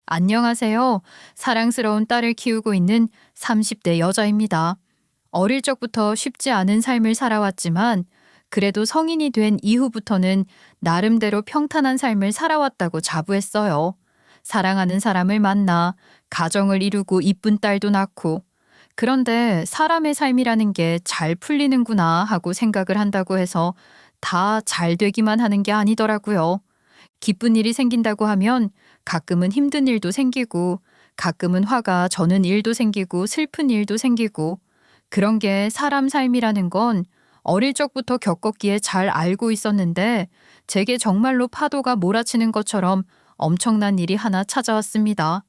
안녕하세요. 사랑스러운 딸을 키우고 있는 30대 여자입니다. 어릴 적부터 쉽지 않은 삶을 살아왔지만 그래도 성인이 된 이후부터는 나름대로 평탄한 삶을 살아왔다고 자부했어요. 사랑하는 사람을 만나 가정을 이루고 이쁜 딸도 낳고 그런데 사람의 삶이라는 게 잘 풀리는구나 하고 생각을 한다고 해서 다 잘 되기만 하는 게 아니더라고요. 기쁜 일이 생긴다고 하면 가끔은 힘든 일도 생기고 가끔은 화가 저는 일도 생기고 슬픈 일도 생기고 그런 게 사람 삶이라는 건 어릴 적부터 겪었기에 잘 알고 있었는데 제게 정말로 파도가 몰아치는 것처럼 엄청난 일이 하나 찾아왔습니다.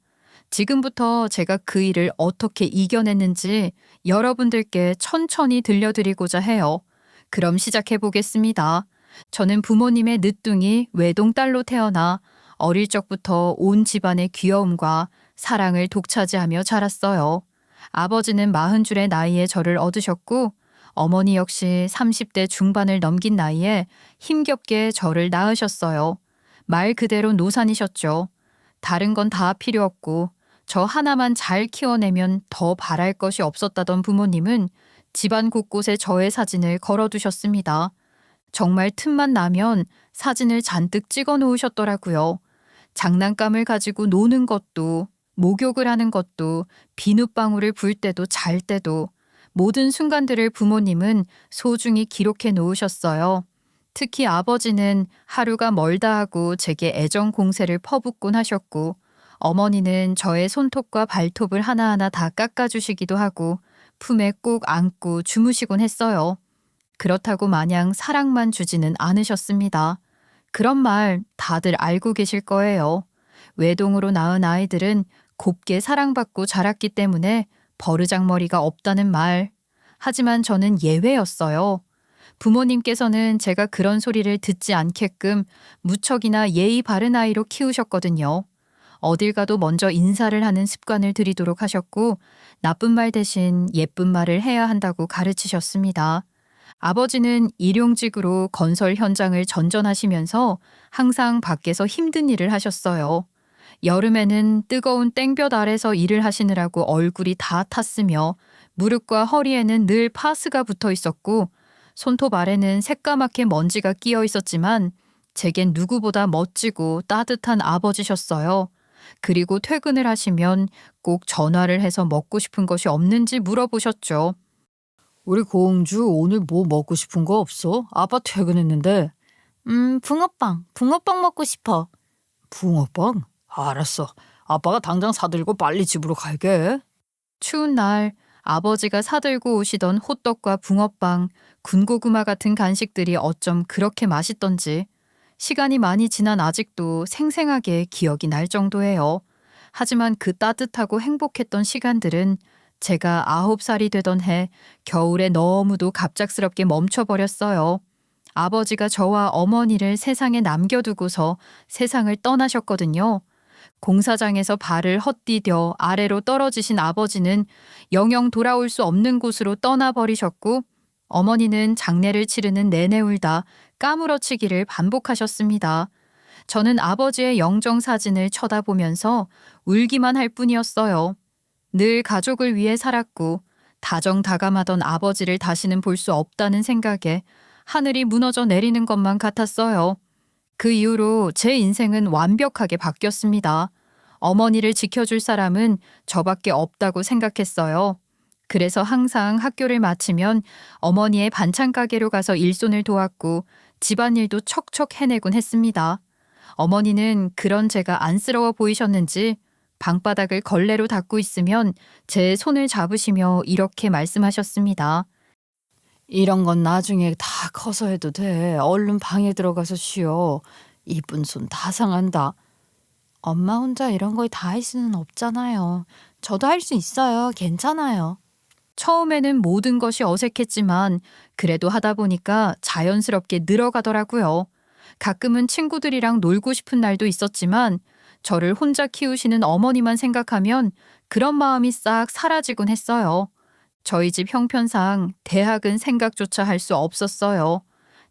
지금부터 제가 그 일을 어떻게 이겨냈는지 여러분들께 천천히 들려드리고자 해요. 그럼 시작해 보겠습니다. 저는 부모님의 늦둥이 외동딸로 태어나 어릴 적부터 온 집안의 귀여움과 사랑을 독차지하며 자랐어요. 아버지는 40줄의 나이에 저를 얻으셨고 어머니 역시 30대 중반을 넘긴 나이에 힘겹게 저를 낳으셨어요. 말 그대로 노산이셨죠. 다른 건 다 필요 없고 저 하나만 잘 키워내면 더 바랄 것이 없었다던 부모님은 집안 곳곳에 저의 사진을 걸어두셨습니다. 정말 틈만 나면 사진을 잔뜩 찍어 놓으셨더라고요. 장난감을 가지고 노는 것도, 목욕을 하는 것도, 비눗방울을 불 때도 잘 때도 모든 순간들을 부모님은 소중히 기록해 놓으셨어요. 특히 아버지는 하루가 멀다 하고 제게 애정 공세를 퍼붓곤 하셨고 어머니는 저의 손톱과 발톱을 하나하나 다 깎아주시기도 하고 품에 꼭 안고 주무시곤 했어요. 그렇다고 마냥 사랑만 주지는 않으셨습니다. 그런 말 다들 알고 계실 거예요. 외동으로 낳은 아이들은 곱게 사랑받고 자랐기 때문에 버르장머리가 없다는 말. 하지만 저는 예외였어요. 부모님께서는 제가 그런 소리를 듣지 않게끔 무척이나 예의 바른 아이로 키우셨거든요. 어딜 가도 먼저 인사를 하는 습관을 들이도록 하셨고 나쁜 말 대신 예쁜 말을 해야 한다고 가르치셨습니다. 아버지는 일용직으로 건설 현장을 전전하시면서 항상 밖에서 힘든 일을 하셨어요. 여름에는 뜨거운 땡볕 아래서 일을 하시느라고 얼굴이 다 탔으며 무릎과 허리에는 늘 파스가 붙어 있었고 손톱 아래는 새까맣게 먼지가 끼어 있었지만 제겐 누구보다 멋지고 따뜻한 아버지셨어요. 그리고 퇴근을 하시면 꼭 전화를 해서 먹고 싶은 것이 없는지 물어보셨죠. 우리 공주 오늘 뭐 먹고 싶은 거 없어? 아빠 퇴근했는데. 붕어빵 먹고 싶어. 붕어빵? 알았어. 아빠가 당장 사들고 빨리 집으로 갈게. 추운 날 아버지가 사들고 오시던 호떡과 붕어빵, 군고구마 같은 간식들이 어쩜 그렇게 맛있던지 시간이 많이 지난 아직도 생생하게 기억이 날 정도예요. 하지만 그 따뜻하고 행복했던 시간들은 제가 9살이 되던 해 겨울에 너무도 갑작스럽게 멈춰버렸어요. 아버지가 저와 어머니를 세상에 남겨두고서 세상을 떠나셨거든요. 공사장에서 발을 헛디뎌 아래로 떨어지신 아버지는 영영 돌아올 수 없는 곳으로 떠나버리셨고 어머니는 장례를 치르는 내내 울다 까무러치기를 반복하셨습니다. 저는 아버지의 영정 사진을 쳐다보면서 울기만 할 뿐이었어요. 늘 가족을 위해 살았고 다정다감하던 아버지를 다시는 볼 수 없다는 생각에 하늘이 무너져 내리는 것만 같았어요. 그 이후로 제 인생은 완벽하게 바뀌었습니다. 어머니를 지켜줄 사람은 저밖에 없다고 생각했어요. 그래서 항상 학교를 마치면 어머니의 반찬 가게로 가서 일손을 도왔고 집안일도 척척 해내곤 했습니다. 어머니는 그런 제가 안쓰러워 보이셨는지 방바닥을 걸레로 닦고 있으면 제 손을 잡으시며 이렇게 말씀하셨습니다. 이런 건 나중에 다 커서 해도 돼. 얼른 방에 들어가서 쉬어. 이쁜 손 다 상한다. 엄마 혼자 이런 걸 다 할 수는 없잖아요. 저도 할 수 있어요. 괜찮아요. 처음에는 모든 것이 어색했지만 그래도 하다 보니까 자연스럽게 늘어가더라고요. 가끔은 친구들이랑 놀고 싶은 날도 있었지만 저를 혼자 키우시는 어머니만 생각하면 그런 마음이 싹 사라지곤 했어요. 저희 집 형편상 대학은 생각조차 할 수 없었어요.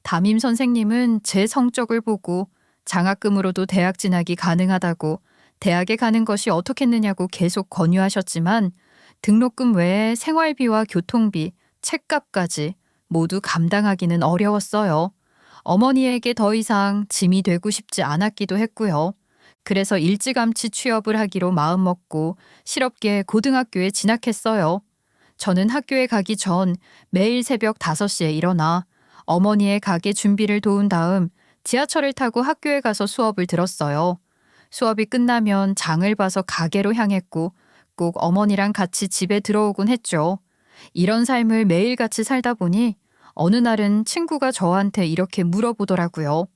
담임 선생님은 제 성적을 보고 장학금으로도 대학 진학이 가능하다고 대학에 가는 것이 어떻겠느냐고 계속 권유하셨지만 등록금 외에 생활비와 교통비, 책값까지 모두 감당하기는 어려웠어요. 어머니에게 더 이상 짐이 되고 싶지 않았기도 했고요. 그래서 일찌감치 취업을 하기로 마음먹고 실업계 고등학교에 진학했어요. 저는 학교에 가기 전 매일 새벽 5시에 일어나 어머니의 가게 준비를 도운 다음 지하철을 타고 학교에 가서 수업을 들었어요. 수업이 끝나면 장을 봐서 가게로 향했고 꼭 어머니랑 같이 집에 들어오곤 했죠. 이런 삶을 매일같이 살다 보니 어느 날은 친구가 저한테 이렇게 물어보더라고요.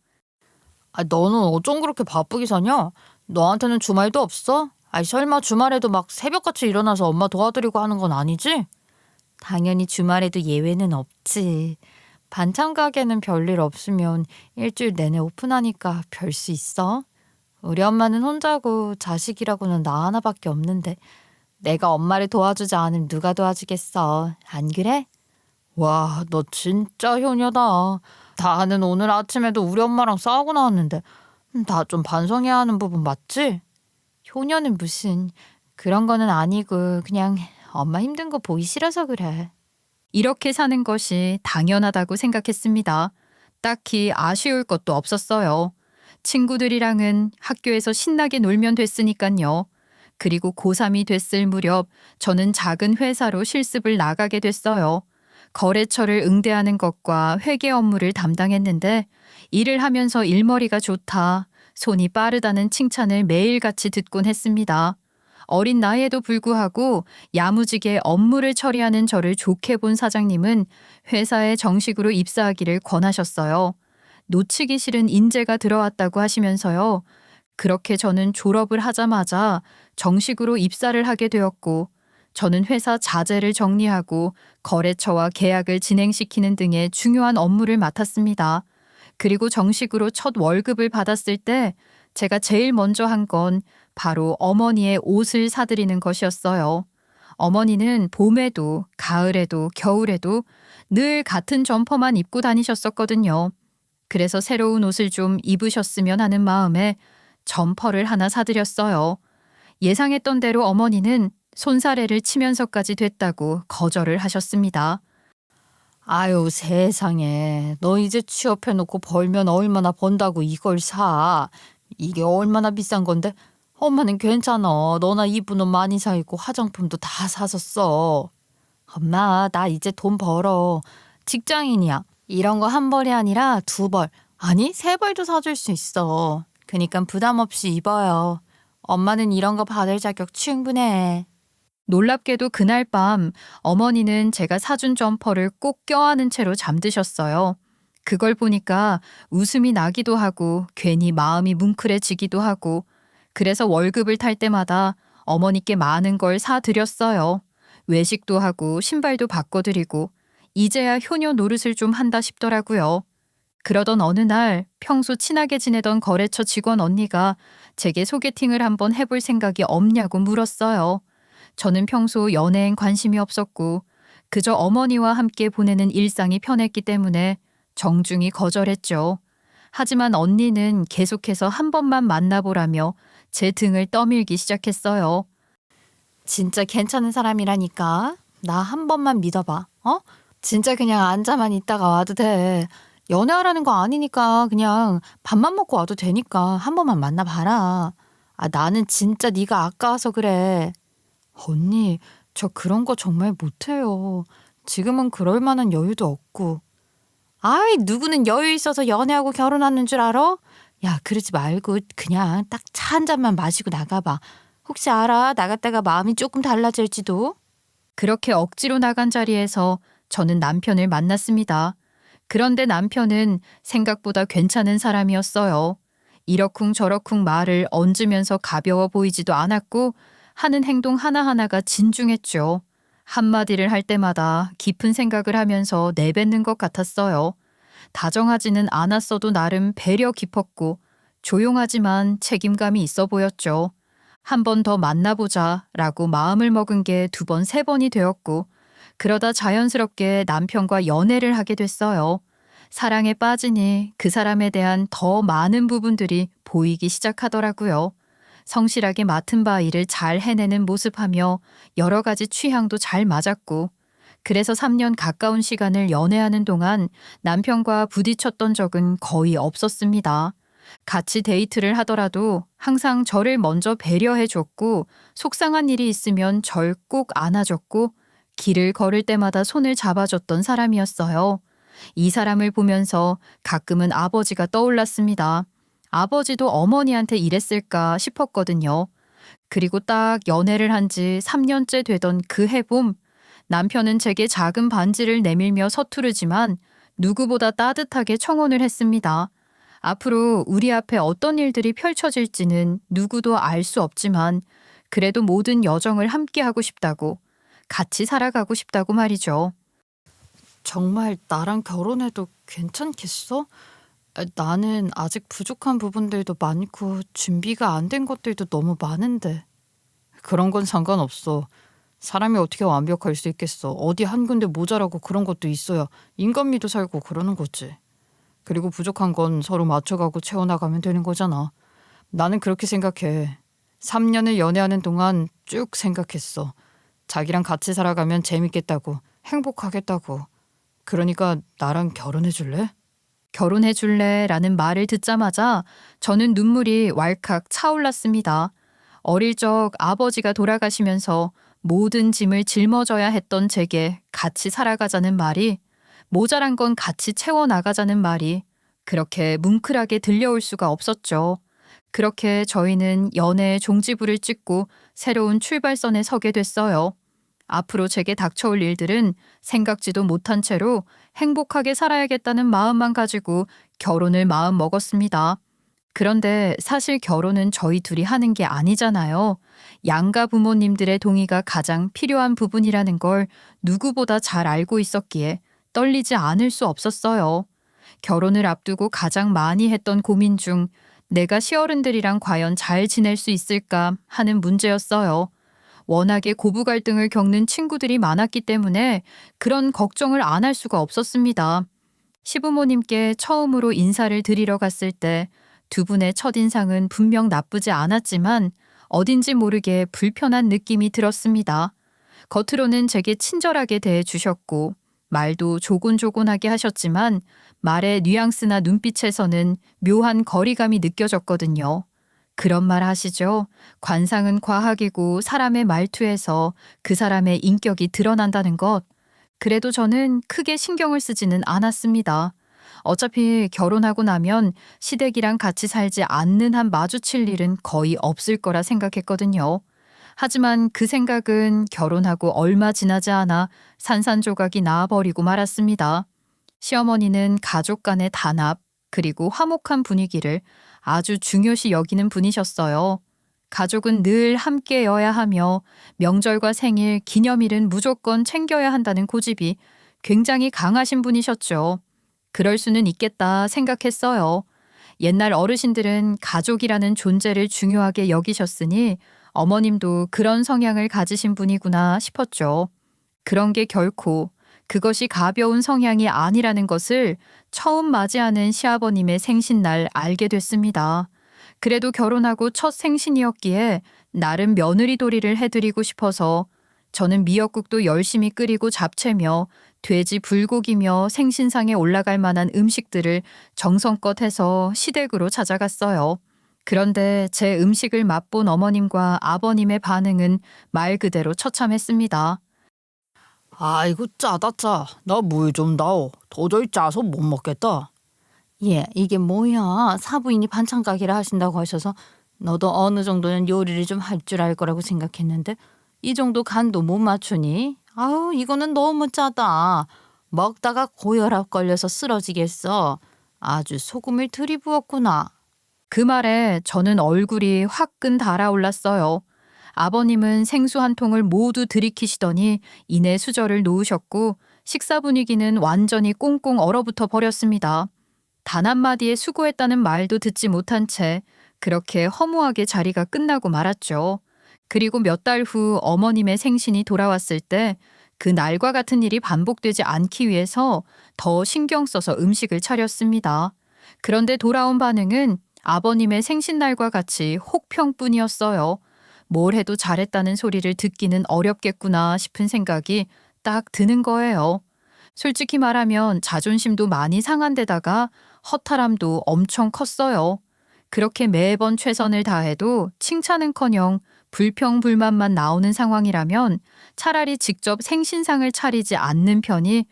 너는 어쩜 그렇게 바쁘게 사냐? 너한테는 주말도 없어? 설마 주말에도 막 새벽같이 일어나서 엄마 도와드리고 하는 건 아니지? 당연히 주말에도 예외는 없지. 반찬 가게는 별일 없으면 일주일 내내 오픈하니까 별 수 있어. 우리 엄마는 혼자고 자식이라고는 나 하나밖에 없는데 내가 엄마를 도와주지 않으면 누가 도와주겠어. 안 그래? 와, 너 진짜 효녀다. 나는 오늘 아침에도 우리 엄마랑 싸우고 나왔는데 나 좀 반성해야 하는 부분 맞지? 효녀는 무슨 그런 거는 아니고 그냥 엄마 힘든 거 보기 싫어서 그래. 이렇게 사는 것이 당연하다고 생각했습니다. 딱히 아쉬울 것도 없었어요. 친구들이랑은 학교에서 신나게 놀면 됐으니까요. 그리고 고3이 됐을 무렵 저는 작은 회사로 실습을 나가게 됐어요. 거래처를 응대하는 것과 회계 업무를 담당했는데 일을 하면서 일머리가 좋다, 손이 빠르다는 칭찬을 매일같이 듣곤 했습니다. 어린 나이에도 불구하고 야무지게 업무를 처리하는 저를 좋게 본 사장님은 회사에 정식으로 입사하기를 권하셨어요. 놓치기 싫은 인재가 들어왔다고 하시면서요. 그렇게 저는 졸업을 하자마자 정식으로 입사를 하게 되었고 저는 회사 자재를 정리하고 거래처와 계약을 진행시키는 등의 중요한 업무를 맡았습니다. 그리고 정식으로 첫 월급을 받았을 때 제가 제일 먼저 한 건 바로 어머니의 옷을 사드리는 것이었어요. 어머니는 봄에도 가을에도 겨울에도 늘 같은 점퍼만 입고 다니셨었거든요. 그래서 새로운 옷을 좀 입으셨으면 하는 마음에 점퍼를 하나 사드렸어요. 예상했던 대로 어머니는 손사래를 치면서까지 됐다고 거절을 하셨습니다. 아유 세상에, 너 이제 취업해놓고 벌면 얼마나 번다고 이걸 사. 이게 얼마나 비싼 건데. 엄마는 괜찮아. 너나 입은 옷 많이 사 입고 화장품도 다 사줬어. 엄마 나 이제 돈 벌어. 직장인이야. 이런 거 한 벌이 아니라 2벌, 아니 3벌도 사줄 수 있어. 그니까 부담 없이 입어요. 엄마는 이런 거 받을 자격 충분해. 놀랍게도 그날 밤 어머니는 제가 사준 점퍼를 꼭 껴안은 채로 잠드셨어요. 그걸 보니까 웃음이 나기도 하고 괜히 마음이 뭉클해지기도 하고 그래서 월급을 탈 때마다 어머니께 많은 걸 사드렸어요. 외식도 하고 신발도 바꿔드리고 이제야 효녀 노릇을 좀 한다 싶더라고요. 그러던 어느 날 평소 친하게 지내던 거래처 직원 언니가 제게 소개팅을 한번 해볼 생각이 없냐고 물었어요. 저는 평소 연애엔 관심이 없었고 그저 어머니와 함께 보내는 일상이 편했기 때문에 정중히 거절했죠. 하지만 언니는 계속해서 한 번만 만나보라며 제 등을 떠밀기 시작했어요. 진짜 괜찮은 사람이라니까. 나 한 번만 믿어봐. 진짜 그냥 앉아만 있다가 와도 돼. 연애하라는 거 아니니까 그냥 밥만 먹고 와도 되니까 한 번만 만나봐라. 나는 진짜 네가 아까워서 그래. 언니, 저 그런 거 정말 못해요. 지금은 그럴 만한 여유도 없고. 누구는 여유 있어서 연애하고 결혼하는 줄 알아? 야, 그러지 말고 그냥 딱 차 한 잔만 마시고 나가봐. 혹시 알아? 나갔다가 마음이 조금 달라질지도. 그렇게 억지로 나간 자리에서 저는 남편을 만났습니다. 그런데 남편은 생각보다 괜찮은 사람이었어요. 이러쿵저러쿵 말을 얹으면서 가벼워 보이지도 않았고 하는 행동 하나하나가 진중했죠. 한마디를 할 때마다 깊은 생각을 하면서 내뱉는 것 같았어요. 다정하지는 않았어도 나름 배려 깊었고 조용하지만 책임감이 있어 보였죠. 한 번 더 만나보자 라고 마음을 먹은 게 2번, 3번이 되었고 그러다 자연스럽게 남편과 연애를 하게 됐어요. 사랑에 빠지니 그 사람에 대한 더 많은 부분들이 보이기 시작하더라고요. 성실하게 맡은 바 일을 잘 해내는 모습하며 여러 가지 취향도 잘 맞았고, 그래서 3년 가까운 시간을 연애하는 동안 남편과 부딪혔던 적은 거의 없었습니다. 같이 데이트를 하더라도 항상 저를 먼저 배려해 줬고, 속상한 일이 있으면 절 꼭 안아줬고, 길을 걸을 때마다 손을 잡아줬던 사람이었어요. 이 사람을 보면서 가끔은 아버지가 떠올랐습니다. 아버지도 어머니한테 이랬을까 싶었거든요. 그리고 딱 연애를 한 지 3년째 되던 그 해봄, 남편은 제게 작은 반지를 내밀며 서투르지만 누구보다 따뜻하게 청혼을 했습니다. 앞으로 우리 앞에 어떤 일들이 펼쳐질지는 누구도 알 수 없지만 그래도 모든 여정을 함께하고 싶다고, 같이 살아가고 싶다고 말이죠. 정말 나랑 결혼해도 괜찮겠어? 나는 아직 부족한 부분들도 많고 준비가 안 된 것들도 너무 많은데. 그런 건 상관없어. 사람이 어떻게 완벽할 수 있겠어. 어디 한 군데 모자라고 그런 것도 있어야 인간미도 살고 그러는 거지. 그리고 부족한 건 서로 맞춰가고 채워나가면 되는 거잖아. 나는 그렇게 생각해. 3년을 연애하는 동안 쭉 생각했어. 자기랑 같이 살아가면 재밌겠다고, 행복하겠다고. 그러니까 나랑 결혼해 줄래? 결혼해 줄래? 라는 말을 듣자마자 저는 눈물이 왈칵 차올랐습니다. 어릴 적 아버지가 돌아가시면서 모든 짐을 짊어져야 했던 제게 같이 살아가자는 말이, 모자란 건 같이 채워나가자는 말이 그렇게 뭉클하게 들려올 수가 없었죠. 그렇게 저희는 연애의 종지부를 찍고 새로운 출발선에 서게 됐어요. 앞으로 제게 닥쳐올 일들은 생각지도 못한 채로 행복하게 살아야겠다는 마음만 가지고 결혼을 마음 먹었습니다. 그런데 사실 결혼은 저희 둘이 하는 게 아니잖아요. 양가 부모님들의 동의가 가장 필요한 부분이라는 걸 누구보다 잘 알고 있었기에 떨리지 않을 수 없었어요. 결혼을 앞두고 가장 많이 했던 고민 중 내가 시어른들이랑 과연 잘 지낼 수 있을까 하는 문제였어요. 워낙에 고부 갈등을 겪는 친구들이 많았기 때문에 그런 걱정을 안 할 수가 없었습니다. 시부모님께 처음으로 인사를 드리러 갔을 때 두 분의 첫인상은 분명 나쁘지 않았지만 어딘지 모르게 불편한 느낌이 들었습니다. 겉으로는 제게 친절하게 대해주셨고 말도 조곤조곤하게 하셨지만 말의 뉘앙스나 눈빛에서는 묘한 거리감이 느껴졌거든요. 그런 말 하시죠. 관상은 과학이고 사람의 말투에서 그 사람의 인격이 드러난다는 것. 그래도 저는 크게 신경을 쓰지는 않았습니다. 어차피 결혼하고 나면 시댁이랑 같이 살지 않는 한 마주칠 일은 거의 없을 거라 생각했거든요. 하지만 그 생각은 결혼하고 얼마 지나지 않아 산산조각이 나와버리고 말았습니다. 시어머니는 가족 간의 단합 그리고 화목한 분위기를 아주 중요시 여기는 분이셨어요. 가족은 늘 함께여야 하며 명절과 생일, 기념일은 무조건 챙겨야 한다는 고집이 굉장히 강하신 분이셨죠. 그럴 수는 있겠다 생각했어요. 옛날 어르신들은 가족이라는 존재를 중요하게 여기셨으니 어머님도 그런 성향을 가지신 분이구나 싶었죠. 그런 게 결코 그것이 가벼운 성향이 아니라는 것을 처음 맞이하는 시아버님의 생신날 알게 됐습니다. 그래도 결혼하고 첫 생신이었기에 나름 며느리 도리를 해드리고 싶어서 저는 미역국도 열심히 끓이고 잡채며 돼지 불고기며 생신상에 올라갈 만한 음식들을 정성껏 해서 시댁으로 찾아갔어요. 그런데 제 음식을 맛본 어머님과 아버님의 반응은 말 그대로 처참했습니다. 아이고 짜다 짜. 나 물 좀 나오. 도저히 짜서 못 먹겠다. 예, 이게 뭐야? 사부인이 반찬 가게를 하신다고 하셔서 너도 어느 정도는 요리를 좀 할 줄 알 거라고 생각했는데 이 정도 간도 못 맞추니? 아우, 이거는 너무 짜다. 먹다가 고혈압 걸려서 쓰러지겠어. 아주 소금을 들이부었구나. 그 말에 저는 얼굴이 화끈 달아올랐어요. 아버님은 생수 한 통을 모두 들이키시더니 이내 수저를 놓으셨고 식사 분위기는 완전히 꽁꽁 얼어붙어 버렸습니다. 단 한마디에 수고했다는 말도 듣지 못한 채 그렇게 허무하게 자리가 끝나고 말았죠. 그리고 몇 달 후 어머님의 생신이 돌아왔을 때 그 날과 같은 일이 반복되지 않기 위해서 더 신경 써서 음식을 차렸습니다. 그런데 돌아온 반응은 아버님의 생신날과 같이 혹평뿐이었어요. 뭘 해도 잘했다는 소리를 듣기는 어렵겠구나 싶은 생각이 딱 드는 거예요. 솔직히 말하면 자존심도 많이 상한 데다가 허탈함도 엄청 컸어요. 그렇게 매번 최선을 다해도 칭찬은커녕 불평불만만 나오는 상황이라면 차라리 직접 생신상을 차리지 않는 편이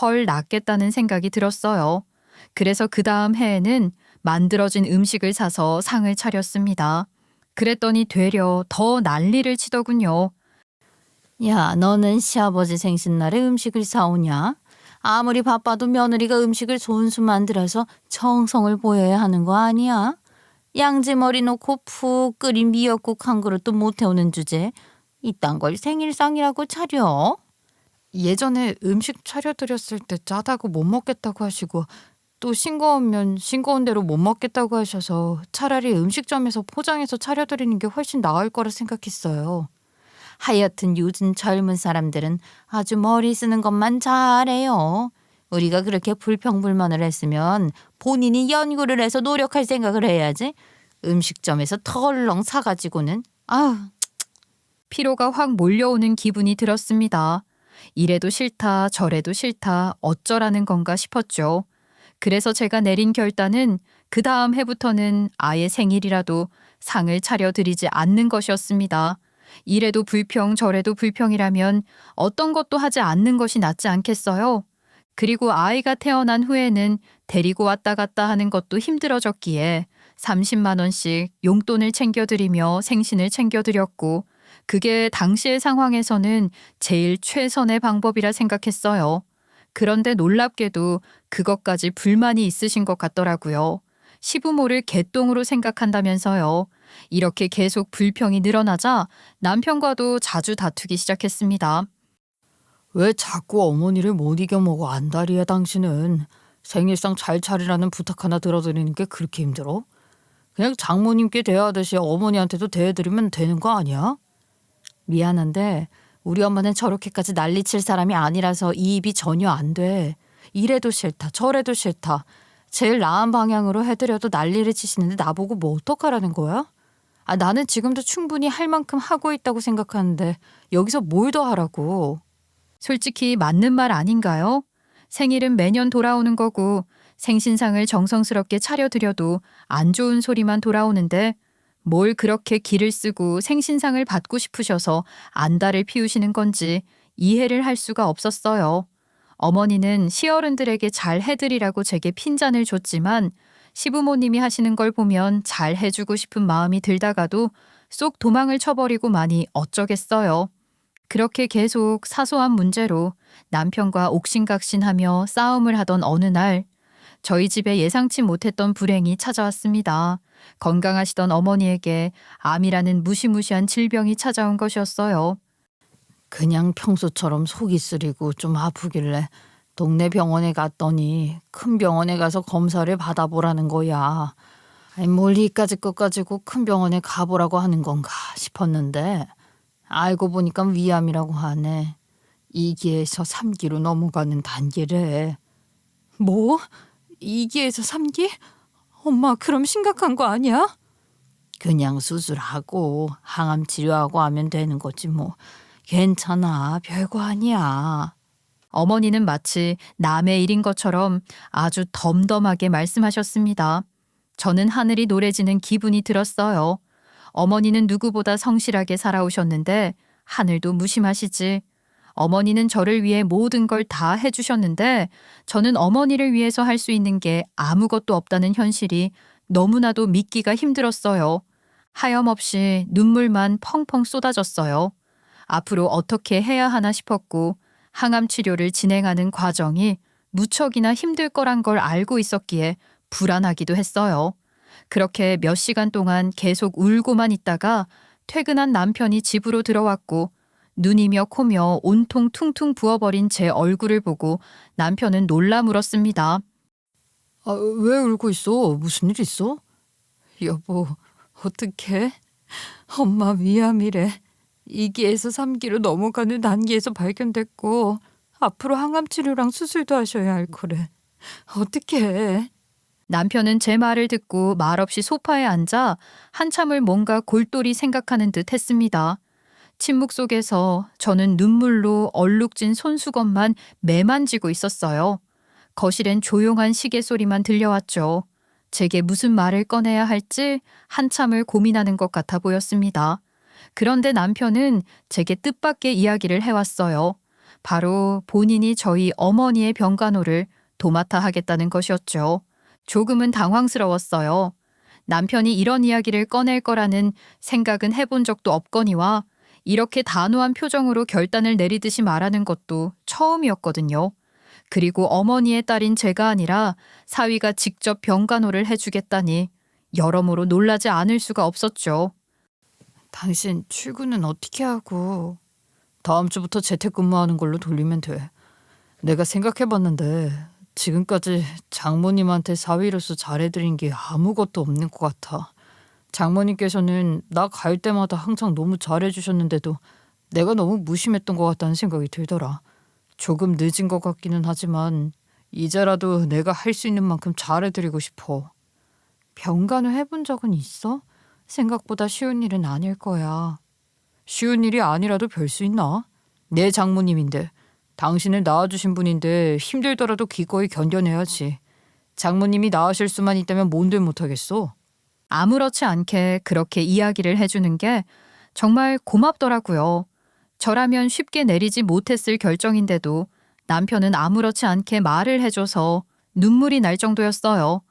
훨 낫겠다는 생각이 들었어요. 그래서 그 다음 해에는 만들어진 음식을 사서 상을 차렸습니다. 그랬더니 되려 더 난리를 치더군요. 야, 너는 시아버지 생신날에 음식을 사오냐? 아무리 바빠도 며느리가 음식을 손수 만들어서 정성을 보여야 하는 거 아니야? 양지머리 놓고 푹 끓인 미역국 한 그릇도 못 해오는 주제 이딴 걸 생일상이라고 차려? 예전에 음식 차려드렸을 때 짜다고 못 먹겠다고 하시고 또 싱거우면 싱거운 대로 못 먹겠다고 하셔서 차라리 음식점에서 포장해서 차려드리는 게 훨씬 나을 거라 생각했어요. 하여튼 요즘 젊은 사람들은 아주 머리 쓰는 것만 잘해요. 우리가 그렇게 불평불만을 했으면 본인이 연구를 해서 노력할 생각을 해야지. 음식점에서 털렁 사가지고는 아우. 피로가 확 몰려오는 기분이 들었습니다. 이래도 싫다 저래도 싫다 어쩌라는 건가 싶었죠. 그래서 제가 내린 결단은 그 다음 해부터는 아예 생일이라도 상을 차려드리지 않는 것이었습니다. 이래도 불평 저래도 불평이라면 어떤 것도 하지 않는 것이 낫지 않겠어요? 그리고 아이가 태어난 후에는 데리고 왔다 갔다 하는 것도 힘들어졌기에 30만 원씩 용돈을 챙겨드리며 생신을 챙겨드렸고 그게 당시의 상황에서는 제일 최선의 방법이라 생각했어요. 그런데 놀랍게도 그것까지 불만이 있으신 것 같더라고요. 시부모를 개똥으로 생각한다면서요. 이렇게 계속 불평이 늘어나자 남편과도 자주 다투기 시작했습니다. 왜 자꾸 어머니를 못 이겨먹어 안달이야 당신은. 생일상 잘 차리라는 부탁 하나 들어드리는 게 그렇게 힘들어? 그냥 장모님께 대하듯이 어머니한테도 대해드리면 되는 거 아니야? 미안한데 우리 엄마는 저렇게까지 난리칠 사람이 아니라서 이입이 전혀 안 돼. 이래도 싫다 저래도 싫다. 제일 나은 방향으로 해드려도 난리를 치시는데 나보고 뭐 어떡하라는 거야? 나는 지금도 충분히 할 만큼 하고 있다고 생각하는데 여기서 뭘 더 하라고. 솔직히 맞는 말 아닌가요? 생일은 매년 돌아오는 거고 생신상을 정성스럽게 차려드려도 안 좋은 소리만 돌아오는데 뭘 그렇게 기를 쓰고 생신상을 받고 싶으셔서 안달을 피우시는 건지 이해를 할 수가 없었어요. 어머니는 시어른들에게 잘 해드리라고 제게 핀잔을 줬지만 시부모님이 하시는 걸 보면 잘 해주고 싶은 마음이 들다가도 쏙 도망을 쳐버리고 마니 어쩌겠어요. 그렇게 계속 사소한 문제로 남편과 옥신각신하며 싸움을 하던 어느 날 저희 집에 예상치 못했던 불행이 찾아왔습니다. 건강하시던 어머니에게 암이라는 무시무시한 질병이 찾아온 것이었어요. 그냥 평소처럼 속이 쓰리고 좀 아프길래 동네 병원에 갔더니 큰 병원에 가서 검사를 받아보라는 거야. 뭘 이까짓 것 가지고 큰 병원에 가보라고 하는 건가 싶었는데 알고 보니까 위암이라고 하네. 2기에서 3기로 넘어가는 단계래. 뭐? 2기에서 3기? 엄마 그럼 심각한 거 아니야? 그냥 수술하고 항암 치료하고 하면 되는 거지 뭐. 괜찮아 별거 아니야. 어머니는 마치 남의 일인 것처럼 아주 덤덤하게 말씀하셨습니다. 저는 하늘이 노래지는 기분이 들었어요. 어머니는 누구보다 성실하게 살아오셨는데 하늘도 무심하시지. 어머니는 저를 위해 모든 걸 다 해주셨는데 저는 어머니를 위해서 할 수 있는 게 아무것도 없다는 현실이 너무나도 믿기가 힘들었어요. 하염없이 눈물만 펑펑 쏟아졌어요. 앞으로 어떻게 해야 하나 싶었고 항암 치료를 진행하는 과정이 무척이나 힘들 거란 걸 알고 있었기에 불안하기도 했어요. 그렇게 몇 시간 동안 계속 울고만 있다가 퇴근한 남편이 집으로 들어왔고 눈이며 코며 온통 퉁퉁 부어버린 제 얼굴을 보고 남편은 놀라 물었습니다. 왜 울고 있어? 무슨 일 있어? 여보, 어떡해? 엄마 위암이래. 2기에서 3기로 넘어가는 단계에서 발견됐고 앞으로 항암 치료랑 수술도 하셔야 할 거래. 어떡해? 남편은 제 말을 듣고 말없이 소파에 앉아 한참을 뭔가 골똘히 생각하는 듯 했습니다. 침묵 속에서 저는 눈물로 얼룩진 손수건만 매만지고 있었어요. 거실엔 조용한 시계 소리만 들려왔죠. 제게 무슨 말을 꺼내야 할지 한참을 고민하는 것 같아 보였습니다. 그런데 남편은 제게 뜻밖의 이야기를 해왔어요. 바로 본인이 저희 어머니의 병간호를 도맡아 하겠다는 것이었죠. 조금은 당황스러웠어요. 남편이 이런 이야기를 꺼낼 거라는 생각은 해본 적도 없거니와 이렇게 단호한 표정으로 결단을 내리듯이 말하는 것도 처음이었거든요. 그리고 어머니의 딸인 제가 아니라 사위가 직접 병간호를 해주겠다니 여러모로 놀라지 않을 수가 없었죠. 당신 출근은 어떻게 하고? 다음 주부터 재택근무하는 걸로 돌리면 돼. 내가 생각해봤는데 지금까지 장모님한테 사위로서 잘해드린 게 아무것도 없는 것 같아. 장모님께서는 나 갈 때마다 항상 너무 잘해주셨는데도 내가 너무 무심했던 것 같다는 생각이 들더라. 조금 늦은 것 같기는 하지만 이제라도 내가 할 수 있는 만큼 잘해드리고 싶어. 병간호 해본 적은 있어? 생각보다 쉬운 일은 아닐 거야. 쉬운 일이 아니라도 별 수 있나? 내 장모님인데, 당신을 낳아주신 분인데 힘들더라도 기꺼이 견뎌내야지. 장모님이 낳으실 수만 있다면 뭔들 못하겠어. 아무렇지 않게 그렇게 이야기를 해주는 게 정말 고맙더라고요. 저라면 쉽게 내리지 못했을 결정인데도 남편은 아무렇지 않게 말을 해줘서 눈물이 날 정도였어요.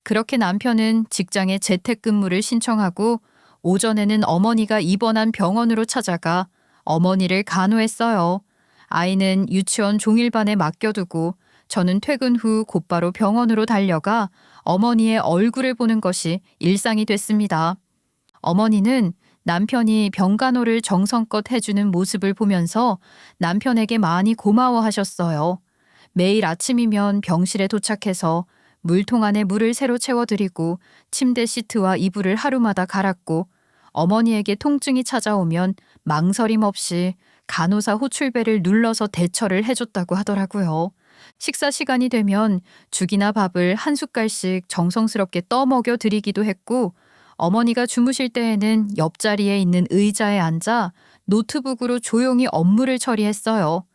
그렇게 남편은 직장에 재택근무를 신청하고 오전에는 어머니가 입원한 병원으로 찾아가 어머니를 간호했어요. 아이는 유치원 종일반에 맡겨두고 저는 퇴근 후 곧바로 병원으로 달려가 어머니의 얼굴을 보는 것이 일상이 됐습니다. 어머니는 남편이 병간호를 정성껏 해주는 모습을 보면서 남편에게 많이 고마워하셨어요. 매일 아침이면 병실에 도착해서 물통 안에 물을 새로 채워드리고 침대 시트와 이불을 하루마다 갈았고 어머니에게 통증이 찾아오면 망설임 없이 간호사 호출벨을 눌러서 대처를 해줬다고 하더라고요. 식사 시간이 되면 죽이나 밥을 한 숟갈씩 정성스럽게 떠먹여 드리기도 했고 어머니가 주무실 때에는 옆자리에 있는 의자에 앉아 노트북으로 조용히 업무를 처리했어요.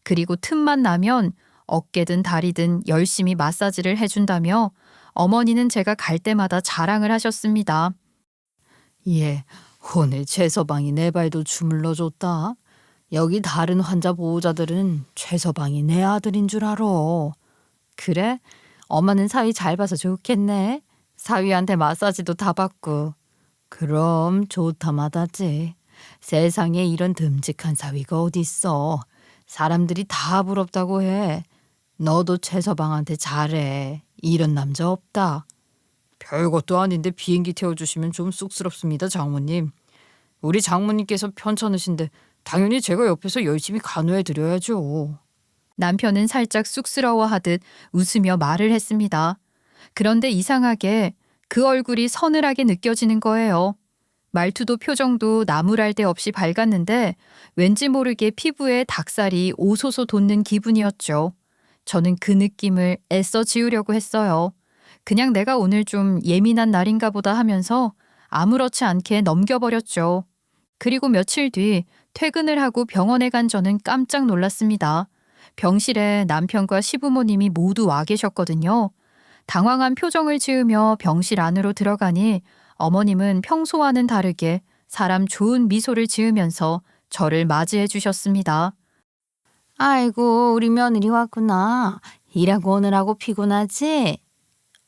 그리고 틈만 나면 어깨든 다리든 열심히 마사지를 해준다며 어머니는 제가 갈 때마다 자랑을 하셨습니다. 예, 오늘 최서방이 내 발도 주물러줬다. 여기 다른 환자 보호자들은 최서방이 내 아들인 줄 알아. 그래? 엄마는 사위 잘 봐서 좋겠네. 사위한테 마사지도 다 받고. 그럼 좋다마다지. 세상에 이런 듬직한 사위가 어딨어. 사람들이 다 부럽다고 해. 너도 최서방한테 잘해. 이런 남자 없다. 별것도 아닌데 비행기 태워주시면 좀 쑥스럽습니다, 장모님. 우리 장모님께서 편찮으신데 당연히 제가 옆에서 열심히 간호해드려야죠. 남편은 살짝 쑥스러워하듯 웃으며 말을 했습니다. 그런데 이상하게 그 얼굴이 서늘하게 느껴지는 거예요. 말투도 표정도 나무랄 데 없이 밝았는데 왠지 모르게 피부에 닭살이 오소소 돋는 기분이었죠. 저는 그 느낌을 애써 지우려고 했어요. 그냥 내가 오늘 좀 예민한 날인가 보다 하면서 아무렇지 않게 넘겨버렸죠. 그리고 며칠 뒤 퇴근을 하고 병원에 간 저는 깜짝 놀랐습니다. 병실에 남편과 시부모님이 모두 와 계셨거든요. 당황한 표정을 지으며 병실 안으로 들어가니 어머님은 평소와는 다르게 사람 좋은 미소를 지으면서 저를 맞이해 주셨습니다. 아이고, 우리 며느리 왔구나. 일하고 오느라고 피곤하지?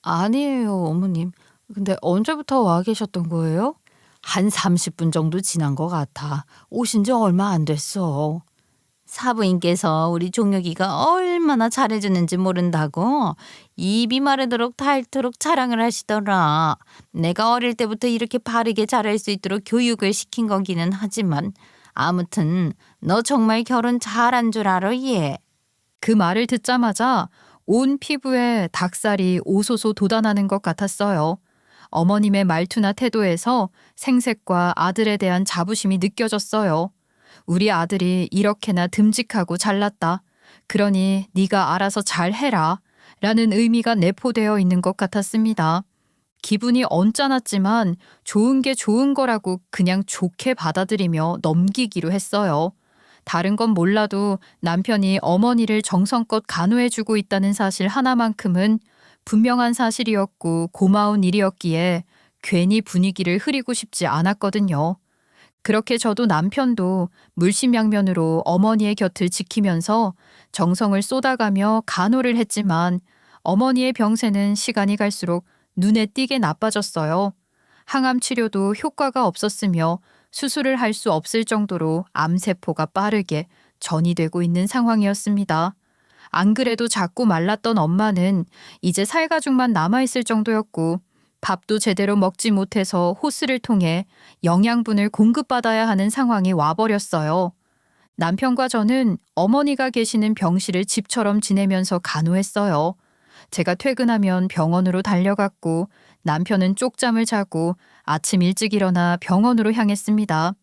아니에요, 어머님. 근데 언제부터 와 계셨던 거예요? 한 30분 정도 지난 것 같아. 오신 지 얼마 안 됐어. 사부인께서 우리 종혁이가 얼마나 잘해주는지 모른다고 입이 마르도록 닳도록 자랑을 하시더라. 내가 어릴 때부터 이렇게 바르게 잘할 수 있도록 교육을 시킨 거기는 하지만 아무튼 너 정말 결혼 잘한 줄 알아 얘. 그 말을 듣자마자 온 피부에 닭살이 오소소 돋아나는 것 같았어요. 어머님의 말투나 태도에서 생색과 아들에 대한 자부심이 느껴졌어요. 우리 아들이 이렇게나 듬직하고 잘났다. 그러니 네가 알아서 잘 해라. 라는 의미가 내포되어 있는 것 같았습니다. 기분이 언짢았지만 좋은 게 좋은 거라고 그냥 좋게 받아들이며 넘기기로 했어요. 다른 건 몰라도 남편이 어머니를 정성껏 간호해주고 있다는 사실 하나만큼은 분명한 사실이었고 고마운 일이었기에 괜히 분위기를 흐리고 싶지 않았거든요. 그렇게 저도 남편도 물심양면으로 어머니의 곁을 지키면서 정성을 쏟아가며 간호를 했지만 어머니의 병세는 시간이 갈수록 눈에 띄게 나빠졌어요. 항암 치료도 효과가 없었으며 수술을 할 수 없을 정도로 암세포가 빠르게 전이되고 있는 상황이었습니다. 안 그래도 작고 말랐던 엄마는 이제 살가죽만 남아있을 정도였고 밥도 제대로 먹지 못해서 호스를 통해 영양분을 공급받아야 하는 상황이 와버렸어요. 남편과 저는 어머니가 계시는 병실을 집처럼 지내면서 간호했어요. 제가 퇴근하면 병원으로 달려갔고 남편은 쪽잠을 자고 아침 일찍 일어나 병원으로 향했습니다.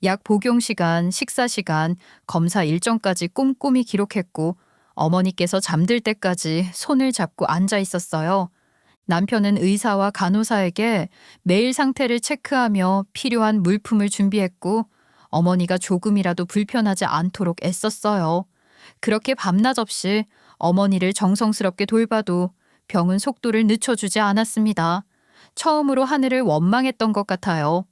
약 복용 시간, 식사 시간, 검사 일정까지 꼼꼼히 기록했고 어머니께서 잠들 때까지 손을 잡고 앉아 있었어요. 남편은 의사와 간호사에게 매일 상태를 체크하며 필요한 물품을 준비했고 어머니가 조금이라도 불편하지 않도록 애썼어요. 그렇게 밤낮 없이 어머니를 정성스럽게 돌봐도 병은 속도를 늦춰주지 않았습니다. 처음으로 하늘을 원망했던 것 같아요.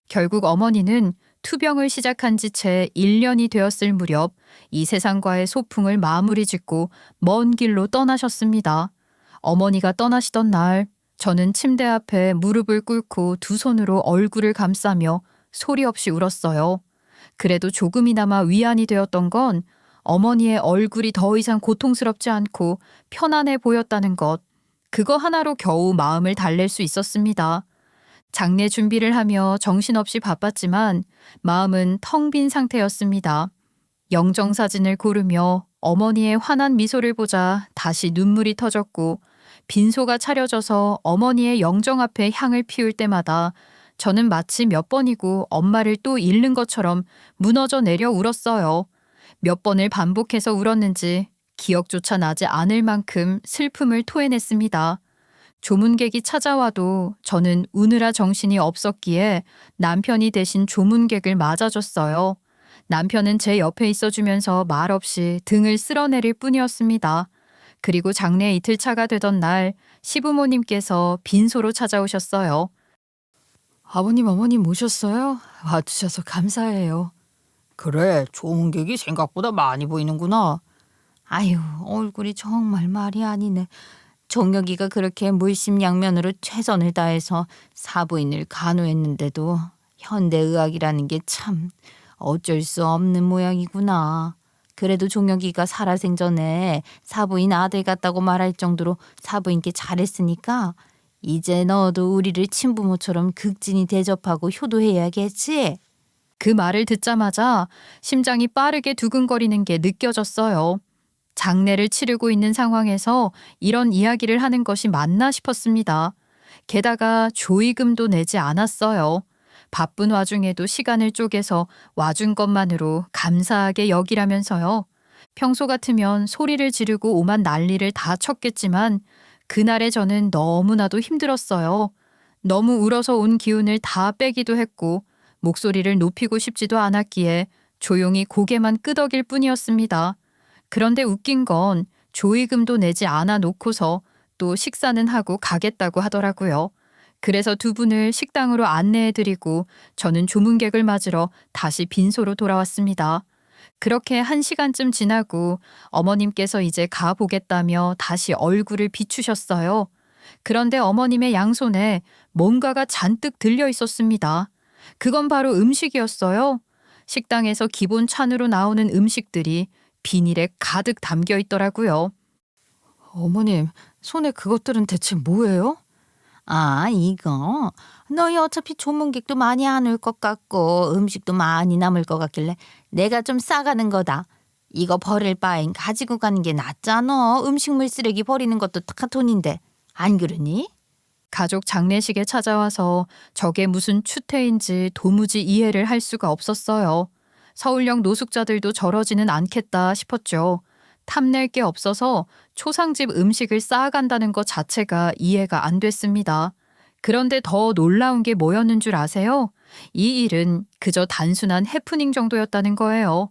결국 어머니는 투병을 시작한 지 채 1년이 되었을 무렵 이 세상과의 소풍을 마무리 짓고 먼 길로 떠나셨습니다. 어머니가 떠나시던 날 저는 침대 앞에 무릎을 꿇고 두 손으로 얼굴을 감싸며 소리 없이 울었어요. 그래도 조금이나마 위안이 되었던 건 어머니의 얼굴이 더 이상 고통스럽지 않고 편안해 보였다는 것. 그거 하나로 겨우 마음을 달랠 수 있었습니다. 장례 준비를 하며 정신없이 바빴지만 마음은 텅 빈 상태였습니다. 영정사진을 고르며 어머니의 환한 미소를 보자 다시 눈물이 터졌고 빈소가 차려져서 어머니의 영정 앞에 향을 피울 때마다 저는 마치 몇 번이고 엄마를 또 잃는 것처럼 무너져 내려 울었어요. 몇 번을 반복해서 울었는지 기억조차 나지 않을 만큼 슬픔을 토해냈습니다. 조문객이 찾아와도 저는 우느라 정신이 없었기에 남편이 대신 조문객을 맞아줬어요. 남편은 제 옆에 있어주면서 말없이 등을 쓸어내릴 뿐이었습니다. 그리고 장례 이틀차가 되던 날 시부모님께서 빈소로 찾아오셨어요. 아버님, 어머님 오셨어요? 와주셔서 감사해요. 그래, 조문객이 생각보다 많이 보이는구나. 아유, 얼굴이 정말 말이 아니네. 종혁이가 그렇게 물심양면으로 최선을 다해서 사부인을 간호했는데도 현대의학이라는 게 참 어쩔 수 없는 모양이구나. 그래도 종혁이가 살아생전에 사부인 아들 같다고 말할 정도로 사부인께 잘했으니까 이제 너도 우리를 친부모처럼 극진히 대접하고 효도해야겠지? 그 말을 듣자마자 심장이 빠르게 두근거리는 게 느껴졌어요. 장례를 치르고 있는 상황에서 이런 이야기를 하는 것이 맞나 싶었습니다. 게다가 조의금도 내지 않았어요. 바쁜 와중에도 시간을 쪼개서 와준 것만으로 감사하게 여기라면서요. 평소 같으면 소리를 지르고 오만 난리를 다 쳤겠지만 그날의 저는 너무나도 힘들었어요. 너무 울어서 온 기운을 다 빼기도 했고 목소리를 높이고 싶지도 않았기에 조용히 고개만 끄덕일 뿐이었습니다. 그런데 웃긴 건 조의금도 내지 않아 놓고서 또 식사는 하고 가겠다고 하더라고요. 그래서 두 분을 식당으로 안내해드리고 저는 조문객을 맞으러 다시 빈소로 돌아왔습니다. 그렇게 1시간쯤 지나고 어머님께서 이제 가보겠다며 다시 얼굴을 비추셨어요. 그런데 어머님의 양손에 뭔가가 잔뜩 들려 있었습니다. 그건 바로 음식이었어요. 식당에서 기본 찬으로 나오는 음식들이 비닐에 가득 담겨 있더라고요. 어머님, 손에 그것들은 대체 뭐예요? 아, 이거 너희 어차피 조문객도 많이 안 올 것 같고 음식도 많이 남을 것 같길래 내가 좀 싸가는 거다. 이거 버릴 바엔 가지고 가는 게 낫잖아. 음식물 쓰레기 버리는 것도 다 돈인데. 안 그러니? 가족 장례식에 찾아와서 저게 무슨 추태인지 도무지 이해를 할 수가 없었어요. 서울역 노숙자들도 저러지는 않겠다 싶었죠. 탐낼 게 없어서 초상집 음식을 쌓아간다는 것 자체가 이해가 안 됐습니다. 그런데 더 놀라운 게 뭐였는 줄 아세요? 이 일은 그저 단순한 해프닝 정도였다는 거예요.